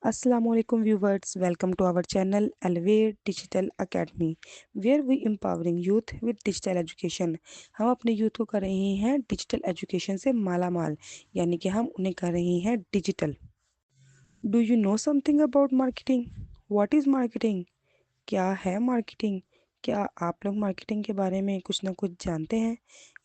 Assalamualaikum viewers, welcome to our channel Elevate Digital Academy, where we empowering youth with digital education। हम अपने youth को कर रहे हैं डिजिटल एजुकेशन से माला माल, यानी कि हम उन्हें कर रहे हैं digital. Do you know something about marketing? What is marketing? क्या है मार्केटिंग? क्या आप लोग मार्केटिंग के बारे में कुछ ना कुछ जानते हैं?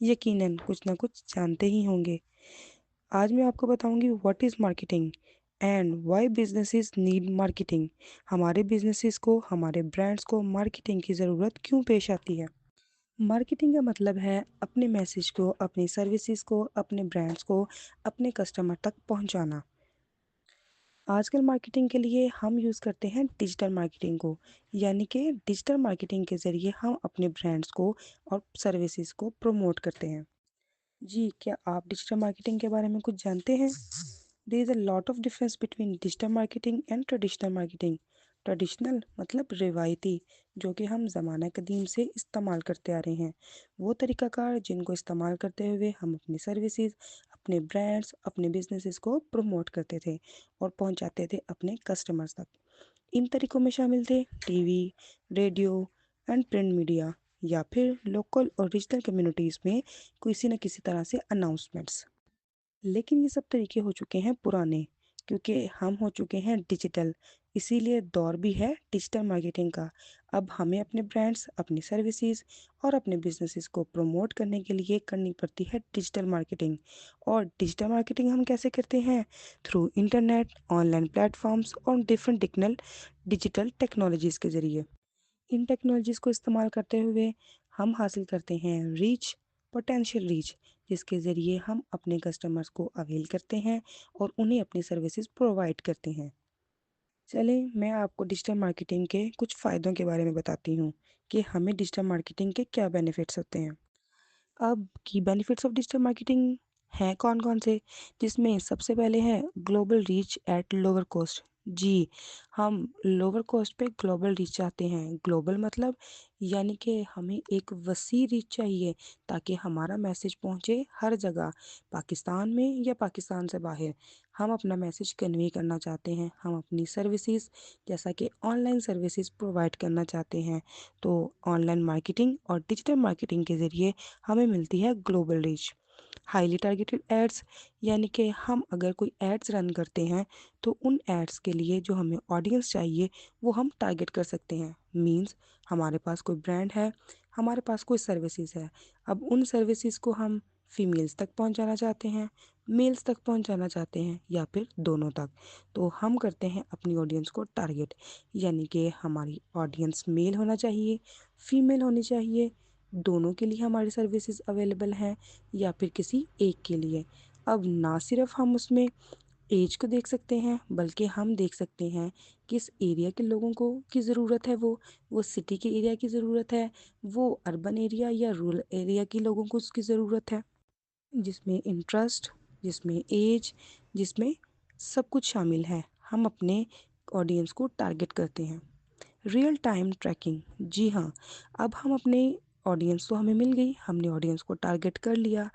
यकीनन कुछ ना कुछ जानते ही होंगे। आज मैं आपको बताऊंगी what is marketing and why businesses need marketing. हमारे बिजनेसेस को, हमारे ब्रांड्स को मार्केटिंग की ज़रूरत क्यों पेश आती है। मार्केटिंग का मतलब है अपने मैसेज को, अपनी सर्विसेज को, अपने ब्रांड्स को अपने कस्टमर तक पहुंचाना। आजकल मार्केटिंग के लिए हम यूज़ करते हैं डिजिटल मार्केटिंग को, यानी कि डिजिटल मार्केटिंग के ज़रिए हम अपने ब्रांड्स को और सर्विसेज को प्रमोट करते हैं। जी, क्या आप डिजिटल मार्केटिंग के बारे में कुछ जानते हैं? There is a lot of difference between digital marketing and traditional marketing. Traditional मतलब रिवायती, जो कि हम ज़माना कदीम से इस्तेमाल करते आ रहे हैं। वो तरीक़ाकार जिनको इस्तेमाल करते हुए हम अपनी सर्विसेज, अपने ब्रांड्स, अपने बिजनेसेस को प्रमोट करते थे और पहुंचाते थे अपने कस्टमर्स तक। इन तरीक़ों में शामिल थे TV, radio and print media, या फिर लोकल और रीजनल कम्युनिटीज़ में किसी न किसी तरह से अनाउंसमेंट्स। लेकिन ये सब तरीके हो चुके हैं पुराने, क्योंकि हम हो चुके हैं डिजिटल। इसीलिए दौर भी है डिजिटल मार्केटिंग का। अब हमें अपने ब्रांड्स, अपनी सर्विसेज और अपने बिजनेसेस को प्रमोट करने के लिए करनी पड़ती है डिजिटल मार्केटिंग। और डिजिटल मार्केटिंग हम कैसे करते हैं? थ्रू इंटरनेट, ऑनलाइन प्लेटफॉर्म्स और डिफरेंट डिजिटल टेक्नोलॉजीज़ के ज़रिए। इन टेक्नोलॉजीज़ को इस्तेमाल करते हुए हम हासिल करते हैं रीच, पोटेंशियल रीच, जिसके ज़रिए हम अपने कस्टमर्स को अवेल करते हैं और उन्हें अपनी सर्विसेज प्रोवाइड करते हैं। चलें, मैं आपको डिजिटल मार्केटिंग के कुछ फ़ायदों के बारे में बताती हूँ कि हमें डिजिटल मार्केटिंग के क्या बेनिफिट्स होते हैं। अब key benefits of digital marketing हैं कौन-कौन से? जिसमें सबसे पहले है global reach at lower cost. जी, हम लोअर कॉस्ट पे ग्लोबल रीच चाहते हैं। ग्लोबल मतलब यानी कि हमें एक वसी रीच चाहिए ताकि हमारा मैसेज पहुंचे हर जगह, पाकिस्तान में या पाकिस्तान से बाहर। हम अपना मैसेज कन्वे करना चाहते हैं। हम अपनी सर्विसेज, जैसा कि ऑनलाइन सर्विसेज प्रोवाइड करना चाहते हैं। तो ऑनलाइन मार्केटिंग और डिजिटल मार्केटिंग के ज़रिए हमें मिलती है global reach. Highly targeted ads, यानी कि हम अगर कोई एड्स रन करते हैं तो उन एड्स के लिए जो हमें ऑडियंस चाहिए वो हम टारगेट कर सकते हैं। मींस हमारे पास कोई ब्रांड है, हमारे पास कोई सर्विसेज है। अब उन सर्विसेज को हम फीमेल्स तक पहुंचाना चाहते हैं, मेल्स तक पहुंचाना चाहते हैं, या फिर दोनों तक। तो हम करते हैं अपनी ऑडियंस को टारगेट, यानी कि हमारी ऑडियंस मेल होना चाहिए, फीमेल होनी चाहिए, दोनों के लिए हमारी सर्विसेज अवेलेबल हैं, या फिर किसी एक के लिए। अब ना सिर्फ हम उसमें एज को देख सकते हैं, बल्कि हम देख सकते हैं किस एरिया के लोगों को की ज़रूरत है, वो सिटी के एरिया की ज़रूरत है, वो अर्बन एरिया या रूरल एरिया के लोगों को उसकी ज़रूरत है। जिसमें इंटरेस्ट, जिसमें एज, जिसमें सब कुछ शामिल है। हम अपने ऑडियंस को टारगेट करते हैं। रियल टाइम ट्रैकिंग, जी हाँ। अब हम अपने ऑडियंस तो हमें मिल गई, हमने ऑडियंस को टारगेट कर लिया,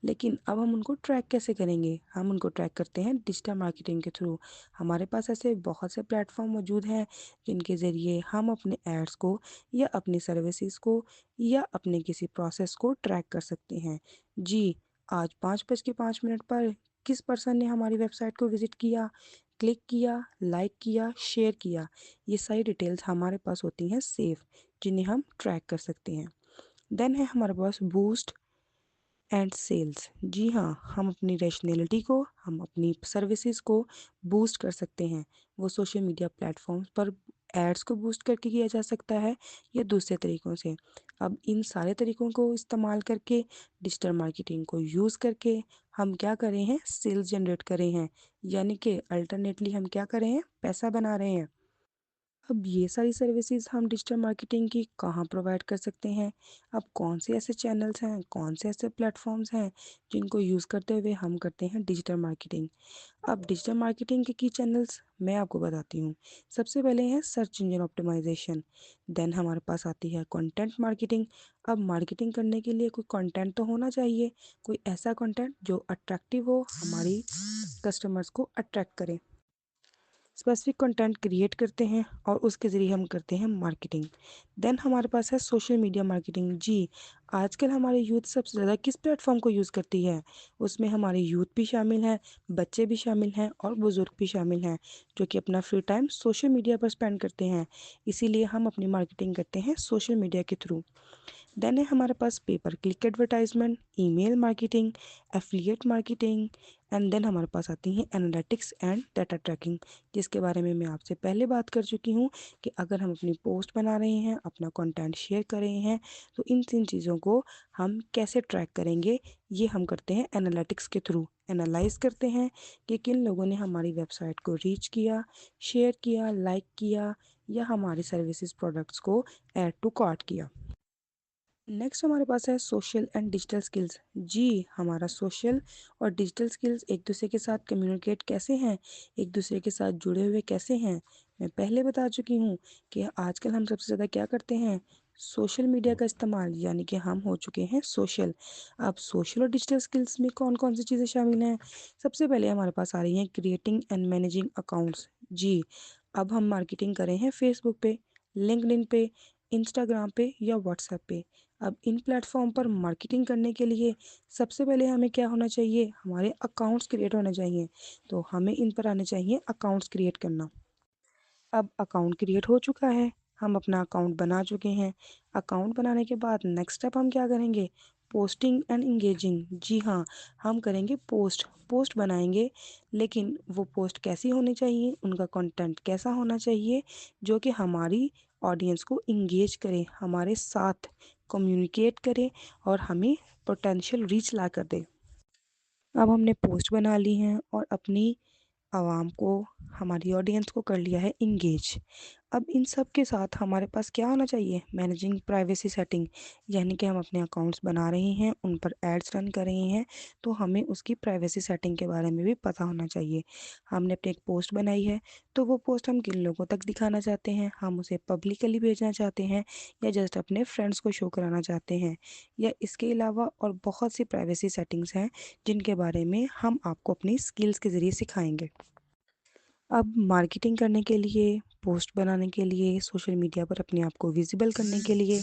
लेकिन अब हम उनको ट्रैक कैसे करेंगे? हम उनको ट्रैक करते हैं डिजिटल मार्केटिंग के थ्रू। हमारे पास ऐसे बहुत से प्लेटफॉर्म मौजूद हैं जिनके ज़रिए हम अपने एड्स को या अपनी सर्विसेज को या अपने किसी प्रोसेस को ट्रैक कर सकते हैं। जी, आज 5:05 पर किस पर्सन ने हमारी वेबसाइट को विज़िट किया, क्लिक किया, लाइक किया, शेयर किया, ये सारी डिटेल्स हमारे पास होती हैं सेफ, जिन्हें हम ट्रैक कर सकते हैं। देन है हमारे पास बूस्ट एंड सेल्स। जी हाँ, हम अपनी रैशनैलिटी को, हम अपनी सर्विसेज को बूस्ट कर सकते हैं। वो सोशल मीडिया प्लेटफॉर्म्स पर एड्स को बूस्ट करके किया जा सकता है या दूसरे तरीक़ों से। अब इन सारे तरीक़ों को इस्तेमाल करके, डिजिटल मार्केटिंग को यूज़ करके हम क्या कर रहे हैं? सेल्स जनरेट कर रहे हैं, यानी कि अल्टरनेटली हम क्या कर रहे हैं? पैसा बना रहे हैं। अब ये सारी सर्विसेज हम डिजिटल मार्केटिंग की कहाँ प्रोवाइड कर सकते हैं? अब कौन से ऐसे चैनल्स हैं, कौन से ऐसे प्लेटफॉर्म्स हैं जिनको यूज़ करते हुए हम करते हैं डिजिटल मार्केटिंग? अब डिजिटल मार्केटिंग के की चैनल्स मैं आपको बताती हूँ। सबसे पहले है सर्च इंजन ऑप्टिमाइजेशन। देन हमारे पास आती है कंटेंट मार्केटिंग। अब मार्केटिंग करने के लिए कोई कंटेंट तो होना चाहिए, कोई ऐसा कंटेंट जो अट्रैक्टिव हो, हमारी कस्टमर्स को अट्रैक्ट करे। स्पेसिफिक कंटेंट क्रिएट करते हैं और उसके ज़रिए हम करते हैं मार्केटिंग। देन हमारे पास है सोशल मीडिया मार्केटिंग। जी, आजकल हमारे यूथ सबसे ज़्यादा किस प्लेटफॉर्म को यूज़ करती है? उसमें हमारे यूथ भी शामिल हैं, बच्चे भी शामिल हैं और बुज़ुर्ग भी शामिल हैं, जो कि अपना फ्री टाइम सोशल मीडिया पर स्पेंड करते हैं। इसीलिए हम अपनी मार्केटिंग करते हैं सोशल मीडिया के थ्रू। देन है हमारे पास pay per click advertisement, email marketing, affiliate marketing and then हमारे पास आती हैं एनालिटिक्स एंड डाटा ट्रैकिंग, जिसके बारे में मैं आपसे पहले बात कर चुकी हूँ कि अगर हम अपनी पोस्ट बना रहे हैं, अपना कंटेंट शेयर कर रहे हैं, तो इन 3 चीज़ों को हम कैसे ट्रैक करेंगे, ये हम करते हैं एनालिटिक्स के थ्रू। एनालाइज करते हैं कि किन लोगों ने हमारी वेबसाइट को रीच किया, शेयर किया, लाइक किया या हमारी सर्विसेज प्रोडक्ट्स को ऐड टू कार्ट किया। नेक्स्ट हमारे पास है सोशल एंड डिजिटल स्किल्स। जी, हमारा सोशल और डिजिटल स्किल्स एक दूसरे के साथ कम्युनिकेट कैसे हैं, एक दूसरे के साथ जुड़े हुए कैसे हैं, मैं पहले बता चुकी हूँ कि आजकल हम सबसे ज़्यादा क्या करते हैं, सोशल मीडिया का इस्तेमाल, यानी कि हम हो चुके हैं सोशल। अब सोशल और डिजिटल स्किल्स में कौन कौन सी चीज़ें शामिल हैं? सबसे पहले हमारे पास आ रही हैं क्रिएटिंग एंड मैनेजिंग अकाउंट्स। जी, अब हम मार्केटिंग कर रहे हैं फेसबुक पे, लिंक्डइन पे, इंस्टाग्राम पे या व्हाट्सएप पे। अब इन प्लेटफॉर्म पर मार्केटिंग करने के लिए सबसे पहले हमें क्या होना चाहिए, हमारे अकाउंट्स क्रिएट होने चाहिए। तो हमें इन पर आने चाहिए अकाउंट्स क्रिएट करना। अब अकाउंट क्रिएट हो चुका है, हम अपना अकाउंट बना चुके हैं। अकाउंट बनाने के बाद नेक्स्ट स्टेप हम क्या करेंगे, पोस्टिंग एंड इंगेजिंग। जी हाँ, हम करेंगे पोस्ट, पोस्ट बनाएंगे, लेकिन वो पोस्ट कैसी होनी चाहिए, उनका कंटेंट कैसा होना चाहिए, जो कि हमारी ऑडियंस को इंगेज करे, हमारे साथ कम्युनिकेट करे और हमें पोटेंशियल रीच ला कर दे। अब हमने पोस्ट बना ली हैं और अपनी आवाम को, हमारी ऑडियंस को कर लिया है इंगेज। अब इन सब के साथ हमारे पास क्या होना चाहिए, मैनेजिंग प्राइवेसी सेटिंग, यानी कि हम अपने अकाउंट्स बना रहे हैं, उन पर एड्स रन कर रहे हैं, तो हमें उसकी प्राइवेसी सेटिंग के बारे में भी पता होना चाहिए। हमने अपनी एक पोस्ट बनाई है, तो वो पोस्ट हम किन लोगों तक दिखाना चाहते हैं, हम उसे पब्लिकली भेजना चाहते हैं या जस्ट अपने फ्रेंड्स को शो कराना चाहते हैं, या इसके अलावा और बहुत सी प्राइवेसी सेटिंग्स हैं जिनके बारे में हम आपको अपनी स्किल्स के ज़रिए सिखाएंगे। अब मार्केटिंग करने के लिए, पोस्ट बनाने के लिए, सोशल मीडिया पर अपने आप को विजिबल करने के लिए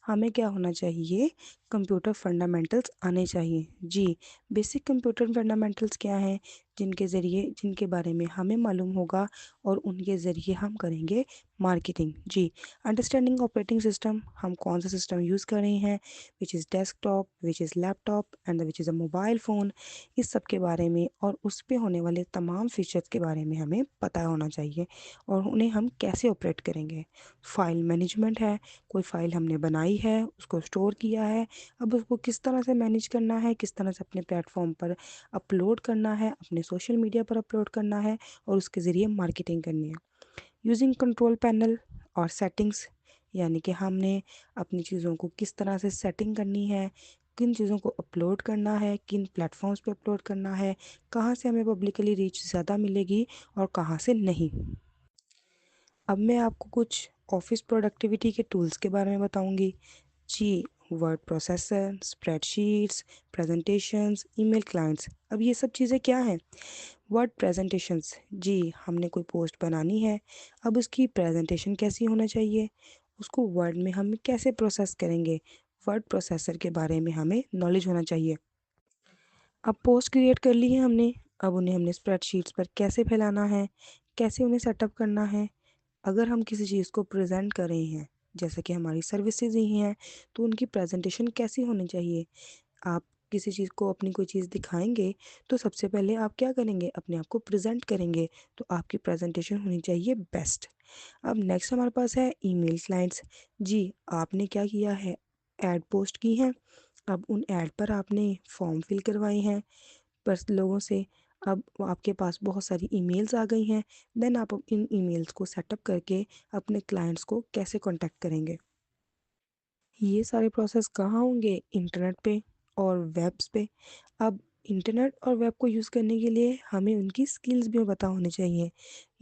हमें क्या होना चाहिए, कंप्यूटर फंडामेंटल्स आने चाहिए। जी, बेसिक कंप्यूटर फंडामेंटल्स क्या हैं, जिनके ज़रिए, जिनके बारे में हमें मालूम होगा और उनके ज़रिए हम करेंगे मार्केटिंग। जी, अंडरस्टैंडिंग ऑपरेटिंग सिस्टम, हम कौन सा सिस्टम यूज़ कर रहे हैं, which is desktop, which is laptop and which is a mobile phone, इस सब के बारे में और उस पे होने वाले तमाम फीचर्स के बारे में हमें पता होना चाहिए और उन्हें हम कैसे ऑपरेट करेंगे। फाइल मैनेजमेंट है, कोई फाइल हमने बनाई है, उसको स्टोर किया है, अब उसको किस तरह से मैनेज करना है, किस तरह से अपने प्लेटफॉर्म पर अपलोड करना है, अपने सोशल मीडिया पर अपलोड करना है और उसके ज़रिए मार्केटिंग करनी है। यूजिंग कंट्रोल पैनल और सेटिंग्स, यानी कि हमने अपनी चीज़ों को किस तरह से सेटिंग करनी है, किन चीज़ों को अपलोड करना है, किन प्लेटफॉर्म्स पे अपलोड करना है, कहाँ से हमें पब्लिकली रीच ज़्यादा मिलेगी और कहाँ से नहीं। अब मैं आपको कुछ ऑफिस प्रोडक्टिविटी के टूल्स के बारे में बताऊंगी। जी, word processor, spreadsheets, presentations, email clients. अब ये सब चीज़ें क्या हैं, वर्ड प्रेजेंटेशंस। जी, हमने कोई पोस्ट बनानी है, अब उसकी प्रेजेंटेशन कैसी होना चाहिए, उसको वर्ड में हम कैसे प्रोसेस करेंगे, वर्ड प्रोसेसर के बारे में हमें नॉलेज होना चाहिए। अब पोस्ट क्रिएट कर ली है हमने, अब उन्हें हमने स्प्रेडशीट्स पर कैसे फैलाना है, कैसे उन्हें सेटअप करना है। अगर हम किसी चीज़ को प्रेजेंट कर रहे हैं, जैसे कि हमारी सर्विसेज ही हैं, तो उनकी प्रेजेंटेशन कैसी होनी चाहिए। आप किसी चीज़ को, अपनी कोई चीज़ दिखाएंगे, तो सबसे पहले आप क्या करेंगे, अपने आप को प्रेजेंट करेंगे, तो आपकी प्रेजेंटेशन होनी चाहिए बेस्ट। अब नेक्स्ट हमारे पास है ईमेल क्लाइंट्स। जी, आपने क्या किया है, ऐड पोस्ट की है, अब उन ऐड पर आपने फॉर्म फिल करवाए हैं बस लोगों से, अब आपके पास बहुत सारी ईमेल्स आ गई हैं, देन आप अब इन ईमेल्स को सेटअप करके अपने क्लाइंट्स को कैसे कांटेक्ट करेंगे। ये सारे प्रोसेस कहाँ होंगे, इंटरनेट पे और वेब्स पे। अब इंटरनेट और वेब को यूज़ करने के लिए हमें उनकी स्किल्स भी पता होनी चाहिए।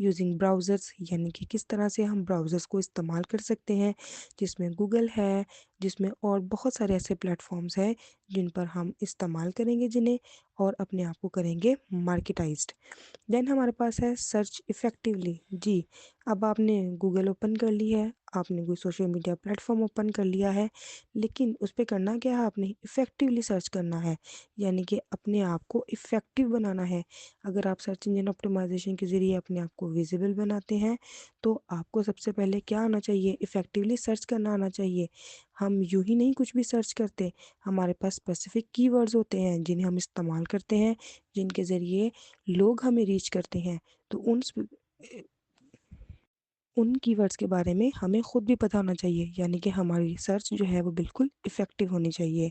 यूजिंग ब्राउज़र्स यानी कि किस तरह से हम ब्राउज़र्स को इस्तेमाल कर सकते हैं, जिसमें गूगल है, जिसमें और बहुत सारे ऐसे प्लेटफ़ॉर्म्स हैं जिन पर हम इस्तेमाल करेंगे जिन्हें, और अपने आप को करेंगे मार्केटाइज़्ड। देन हमारे पास है सर्च इफ़ेक्टिवली। जी, अब आपने गूगल ओपन कर ली है, आपने कोई सोशल मीडिया प्लेटफ़ॉर्म ओपन कर लिया है, लेकिन उस पे करना क्या है, आपने इफ़ेक्टिवली सर्च करना है, यानी कि अपने आप को इफ़ेक्टिव बनाना है। अगर आप सर्च इंजन ऑप्टिमाइज़ेशन के ज़रिए अपने आप को विज़िबल बनाते हैं, तो आपको सबसे पहले क्या आना चाहिए, इफ़ेक्टिवली सर्च करना आना चाहिए। हम यूँ ही नहीं कुछ भी सर्च करते, हमारे पास स्पेसिफ़िक कीवर्ड्स होते हैं जिन्हें हम इस्तेमाल करते हैं, जिनके ज़रिए लोग हमें रीच करते हैं। तो उन कीवर्ड्स के बारे में हमें खुद भी पता होना चाहिए, यानी कि हमारी सर्च जो है वो बिल्कुल इफ़ेक्टिव होनी चाहिए।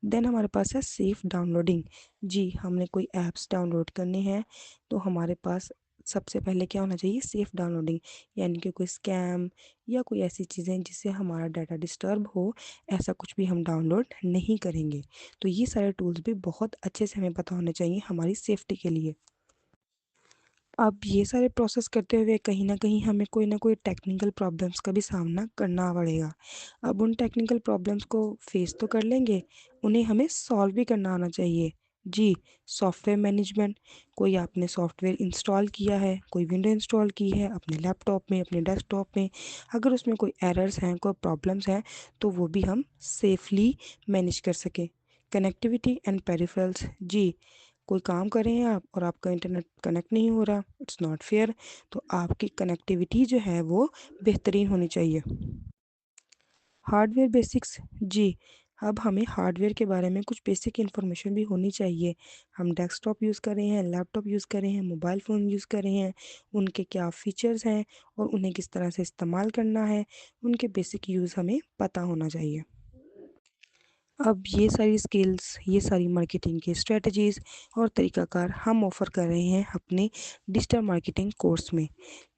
देन हमारे पास है सेफ़ डाउनलोडिंग। जी, हमने कोई ऐप्स डाउनलोड करने हैं, तो हमारे पास सबसे पहले क्या होना चाहिए, सेफ़ डाउनलोडिंग, यानी कि कोई स्कैम या कोई ऐसी चीज़ें जिससे हमारा डाटा डिस्टर्ब हो, ऐसा कुछ भी हम डाउनलोड नहीं करेंगे। तो ये सारे टूल्स भी बहुत अच्छे से हमें पता होने चाहिए हमारी सेफ्टी के लिए। अब ये सारे प्रोसेस करते हुए कहीं न कहीं हमें कोई ना कोई टेक्निकल प्रॉब्लम्स का भी सामना करना पड़ेगा। अब उन टेक्निकल प्रॉब्लम्स को फेस तो कर लेंगे, उन्हें हमें सॉल्व भी करना आना चाहिए। जी, सॉफ्टवेयर मैनेजमेंट, कोई आपने सॉफ्टवेयर इंस्टॉल किया है, कोई विंडो इंस्टॉल की है अपने लैपटॉप में, अपने डेस्कटॉप में, अगर उसमें कोई एरर्स हैं, कोई प्रॉब्लम्स हैं, तो वो भी हम सेफ़ली मैनेज कर सकें। Connectivity and peripherals. जी, कोई काम कर रहे हैं आप और आपका इंटरनेट कनेक्ट नहीं हो रहा, इट्स नॉट फेयर, तो आपकी कनेक्टिविटी जो है वो बेहतरीन होनी चाहिए। Hardware basics. जी, अब हमें हार्डवेयर के बारे में कुछ बेसिक इन्फॉर्मेशन भी होनी चाहिए। हम डेस्कटॉप यूज़ कर रहे हैं, लैपटॉप यूज़ कर रहे हैं, मोबाइल फ़ोन यूज़ कर रहे हैं, उनके क्या फ़ीचर्स हैं और उन्हें किस तरह से इस्तेमाल करना है, उनके बेसिक यूज़ हमें पता होना चाहिए। अब ये सारी स्किल्स, ये सारी मार्केटिंग की स्ट्रेटजीज़ और तरीक़ाकार हम ऑफ़र कर रहे हैं अपने डिजिटल मार्केटिंग कोर्स में,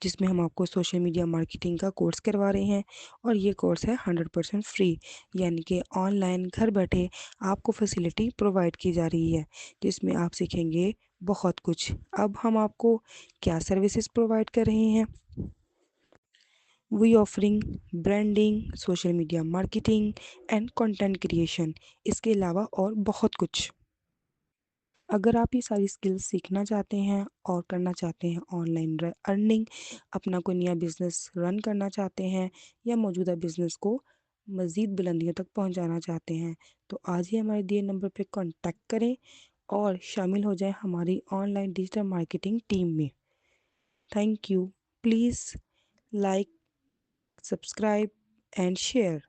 जिसमें हम आपको सोशल मीडिया मार्केटिंग का कोर्स करवा रहे हैं, और ये कोर्स है 100% फ्री, यानी कि ऑनलाइन घर बैठे आपको फैसिलिटी प्रोवाइड की जा रही है, जिसमें आप सीखेंगे बहुत कुछ। अब हम आपको क्या सर्विसेज़ प्रोवाइड कर रहे हैं, we offering branding, social media marketing and content creation, इसके अलावा और बहुत कुछ। अगर आप ये सारी स्किल्स सीखना चाहते हैं और करना चाहते हैं ऑनलाइन अर्निंग, अपना कोई नया बिजनेस रन करना चाहते हैं, या मौजूदा बिजनेस को मज़ीद बुलंदियों तक पहुंचाना चाहते हैं, तो आज ही हमारे दिए नंबर पर कांटेक्ट करें और शामिल हो जाएं हमारी ऑनलाइन डिजिटल मार्केटिंग टीम में। Thank you. Please like, subscribe and share.